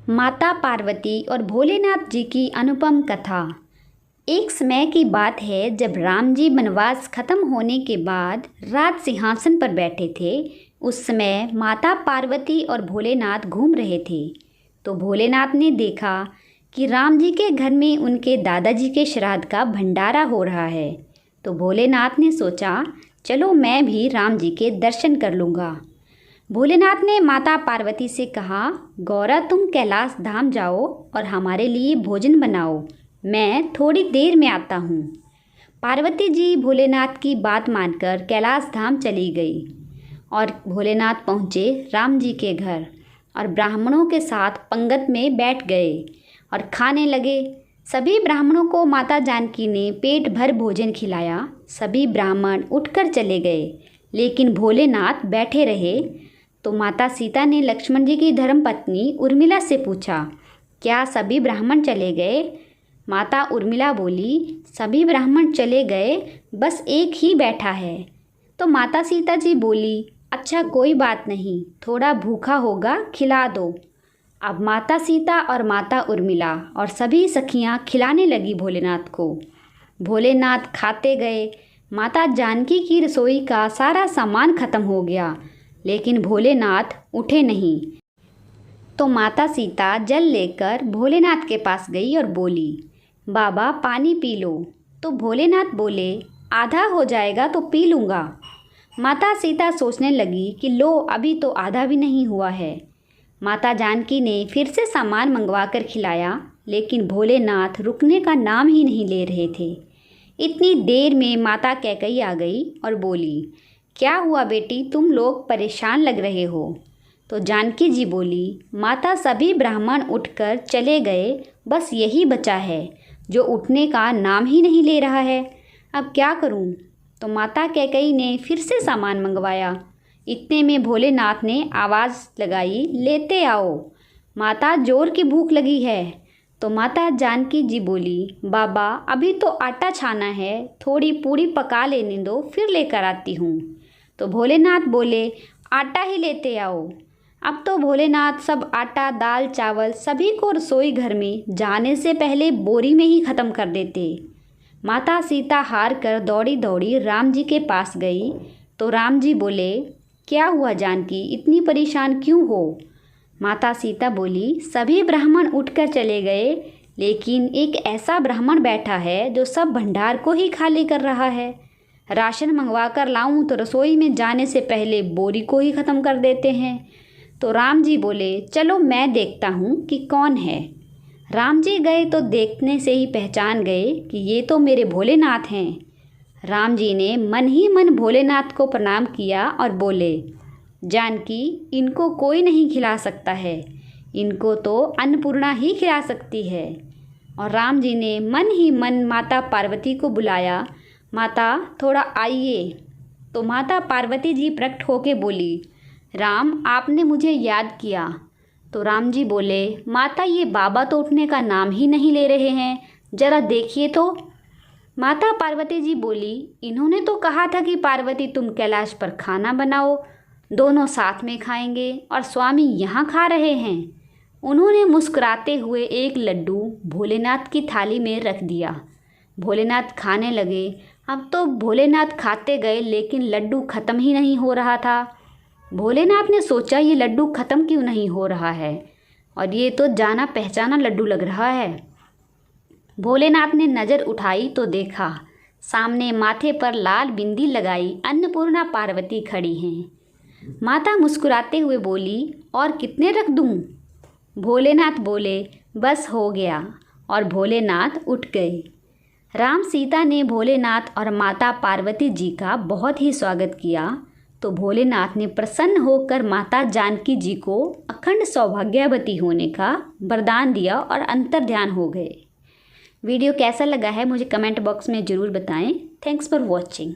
माता पार्वती और भोलेनाथ जी की अनुपम कथा। एक समय की बात है जब राम जी वनवास खत्म होने के बाद राज सिंहासन पर बैठे थे। उस समय माता पार्वती और भोलेनाथ घूम रहे थे। तो भोलेनाथ ने देखा कि राम जी के घर में उनके दादाजी के श्राद्ध का भंडारा हो रहा है। तो भोलेनाथ ने सोचा, चलो मैं भी राम जी के दर्शन कर लूँगा। भोलेनाथ ने माता पार्वती से कहा, गौरा तुम कैलाश धाम जाओ और हमारे लिए भोजन बनाओ, मैं थोड़ी देर में आता हूँ। पार्वती जी भोलेनाथ की बात मानकर कैलाश धाम चली गई और भोलेनाथ पहुँचे राम जी के घर और ब्राह्मणों के साथ पंगत में बैठ गए और खाने लगे। सभी ब्राह्मणों को माता जानकी ने पेट भर भोजन खिलाया। सभी ब्राह्मण उठकर चले गए, लेकिन भोलेनाथ बैठे रहे। तो माता सीता ने लक्ष्मण जी की धर्मपत्नी उर्मिला से पूछा, क्या सभी ब्राह्मण चले गए? माता उर्मिला बोली, सभी ब्राह्मण चले गए, बस एक ही बैठा है। तो माता सीता जी बोली, अच्छा कोई बात नहीं, थोड़ा भूखा होगा, खिला दो। अब माता सीता और माता उर्मिला और सभी सखियां खिलाने लगी भोलेनाथ को। भोलेनाथ खाते गए। माता जानकी की रसोई का सारा सामान खत्म हो गया, लेकिन भोलेनाथ उठे नहीं। तो माता सीता जल लेकर भोलेनाथ के पास गई और बोली, बाबा पानी पी लो। तो भोलेनाथ बोले, आधा हो जाएगा तो पी लूँगा। माता सीता सोचने लगी कि लो अभी तो आधा भी नहीं हुआ है। माता जानकी ने फिर से सामान मंगवा कर खिलाया, लेकिन भोलेनाथ रुकने का नाम ही नहीं ले रहे थे। इतनी देर में माता कैकेयी आ गई और बोली, क्या हुआ बेटी, तुम लोग परेशान लग रहे हो? तो जानकी जी बोली, माता सभी ब्राह्मण उठकर चले गए, बस यही बचा है जो उठने का नाम ही नहीं ले रहा है, अब क्या करूं? तो माता कैकेयी ने फिर से सामान मंगवाया। इतने में भोलेनाथ ने आवाज़ लगाई, लेते आओ, माता जोर की भूख लगी है। तो माता जानकी जी बोली, बाबा अभी तो आटा छाना है, थोड़ी पूरी पका लेने दो, फिर लेकर आती हूँ। तो भोलेनाथ बोले, आटा ही लेते आओ। अब तो भोलेनाथ सब आटा दाल चावल सभी को रसोई घर में जाने से पहले बोरी में ही ख़त्म कर देते। माता सीता हार कर दौड़ी दौड़ी राम जी के पास गई। तो राम जी बोले, क्या हुआ जानकी, इतनी परेशान क्यों हो? माता सीता बोली, सभी ब्राह्मण उठकर चले गए, लेकिन एक ऐसा ब्राह्मण बैठा है जो सब भंडार को ही खाली कर रहा है। राशन मंगवा कर लाऊं तो रसोई में जाने से पहले बोरी को ही ख़त्म कर देते हैं। तो राम जी बोले, चलो मैं देखता हूँ कि कौन है। राम जी गए तो देखने से ही पहचान गए कि ये तो मेरे भोलेनाथ हैं। राम जी ने मन ही मन भोलेनाथ को प्रणाम किया और बोले, जानकी इनको कोई नहीं खिला सकता है, इनको तो अन्नपूर्णा ही खिला सकती है। और राम जी ने मन ही मन माता पार्वती को बुलाया, माता थोड़ा आइए। तो माता पार्वती जी प्रकट होके बोली, राम आपने मुझे याद किया। तो राम जी बोले, माता ये बाबा तो उठने का नाम ही नहीं ले रहे हैं, ज़रा देखिए तो। माता पार्वती जी बोली, इन्होंने तो कहा था कि पार्वती तुम कैलाश पर खाना बनाओ, दोनों साथ में खाएंगे, और स्वामी यहाँ खा रहे हैं। उन्होंने मुस्कुराते हुए एक लड्डू भोलेनाथ की थाली में रख दिया। भोलेनाथ खाने लगे। अब तो भोलेनाथ खाते गए, लेकिन लड्डू ख़त्म ही नहीं हो रहा था। भोलेनाथ ने सोचा, ये लड्डू ख़त्म क्यों नहीं हो रहा है, और ये तो जाना पहचाना लड्डू लग रहा है। भोलेनाथ ने नज़र उठाई तो देखा, सामने माथे पर लाल बिंदी लगाई अन्नपूर्णा पार्वती खड़ी हैं। माता मुस्कुराते हुए बोली, और कितने रख दूँ? भोलेनाथ बोले, बस हो गया, और भोलेनाथ उठ गए। राम सीता ने भोलेनाथ और माता पार्वती जी का बहुत ही स्वागत किया। तो भोलेनाथ ने प्रसन्न होकर माता जानकी जी को अखंड सौभाग्यवती होने का वरदान दिया और अंतर्ध्यान हो गए। वीडियो कैसा लगा है मुझे कमेंट बॉक्स में ज़रूर बताएं। Thanks for watching.